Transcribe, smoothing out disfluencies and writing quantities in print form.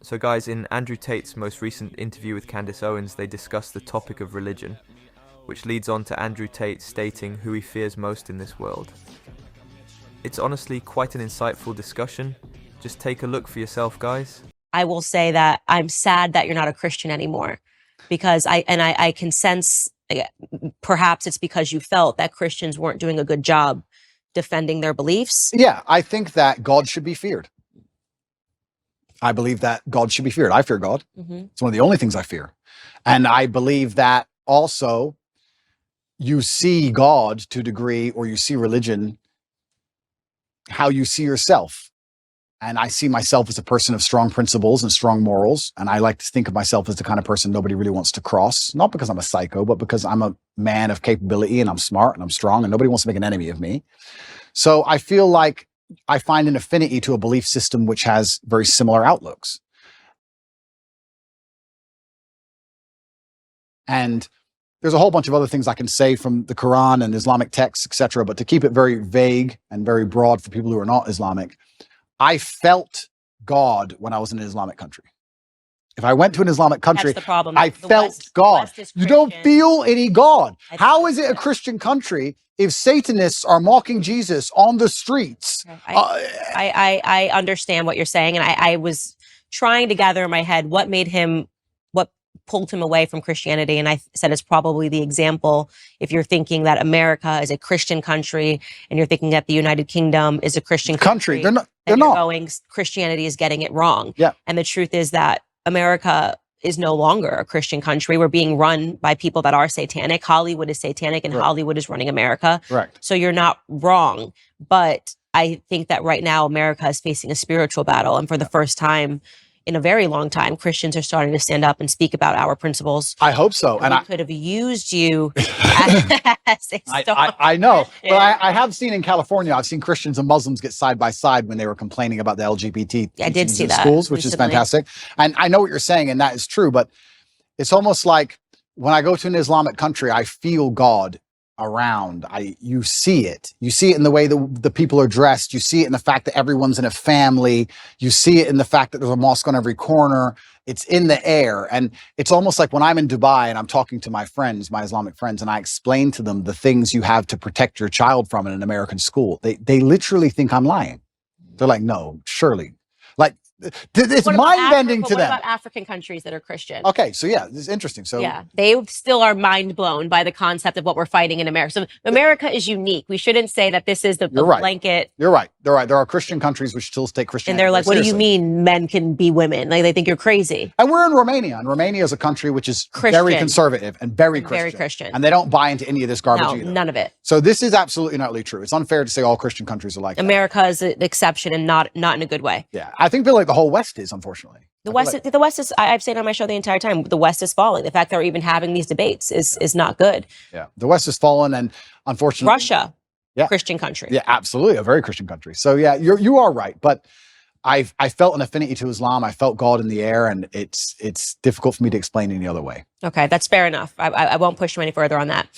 So guys, in Andrew Tate's most recent interview with Candace Owens, they discuss the topic of religion, which leads on to Andrew Tate stating who he fears most in this world. It's honestly quite an insightful discussion. Just take a look for yourself, guys. I will say that I'm sad that you're not a Christian anymore, because I can sense, perhaps it's because you felt that Christians weren't doing a good job defending their beliefs. Yeah, I think that God should be feared. I believe that God should be feared. I fear God. It's one of the only things I fear. And I believe that also you see God to a degree, or you see religion, how you see yourself. And I see myself as a person of strong principles and strong morals. And I like to think of myself as the kind of person nobody really wants to cross, not because I'm a psycho, but because I'm a man of capability and I'm smart and I'm strong and nobody wants to make an enemy of me. So I feel like I find an affinity to a belief system which has very similar outlooks. And there's a whole bunch of other things I can say from the Quran and Islamic texts, etc. But to keep it very vague and very broad for people who are not Islamic, I felt God when I was in an Islamic country. If I went to an Islamic country, That's the problem. I felt God. You don't feel any God. How is it a Christian country if Satanists are mocking Jesus on the streets? I understand what you're saying. And I was trying to gather in my head what pulled him away from Christianity. And I said it's probably the example. If you're thinking that America is a Christian country and you're thinking that the United Kingdom is a Christian country, they're not. Going, Christianity is getting it wrong. Yeah. And the truth is that America is no longer a Christian country. We're being run by people that are satanic. Hollywood is satanic, and Hollywood is running America. Correct. So you're not wrong. But I think that right now America is facing a spiritual battle. And for the first time in a very long time, Christians are starting to stand up and speak about our principles. I hope so. And I could have used you as a star. I know. But I have seen in California, I've seen Christians and Muslims get side by side when they were complaining about the LGBT I did see that schools, which is fantastic. And I know what you're saying, and that is true. But it's almost like when I go to an Islamic country, I feel God around. You see it. You see it in the way the people are dressed. You see it in the fact that everyone's in a family. You see it in the fact that there's a mosque on every corner. It's in the air. And it's almost like when I'm in Dubai and I'm talking to my friends, my Islamic friends, and I explain to them the things you have to protect your child from in an American school. They literally think I'm lying. They're like, no, surely. Like, it's mind-bending to them. What about African countries that are Christian? Okay, so yeah, this is interesting. So yeah, they still are mind-blown by the concept of what we're fighting in America. So America is unique. We shouldn't say that this is the blanket. You're right. They're right. There are Christian countries which still take Christianity. And they're like, what do you mean men can be women? Like, they think you're crazy. And we're in Romania. And Romania is a country which is very conservative and very Christian. And they don't buy into any of this garbage either. None of it. So this is absolutely not really true. It's unfair to say all Christian countries are like that. America is an exception, and not in a good way. Yeah, I feel like the whole West is, unfortunately. The West is. I've said on my show the entire time, the West is falling. The fact that we're even having these debates is not good. Yeah, the West has fallen, and unfortunately, Russia, Christian country. Yeah, absolutely, a very Christian country. So yeah, you are right, but I felt an affinity to Islam. I felt God in the air, and it's difficult for me to explain any other way. Okay, that's fair enough. I won't push you any further on that.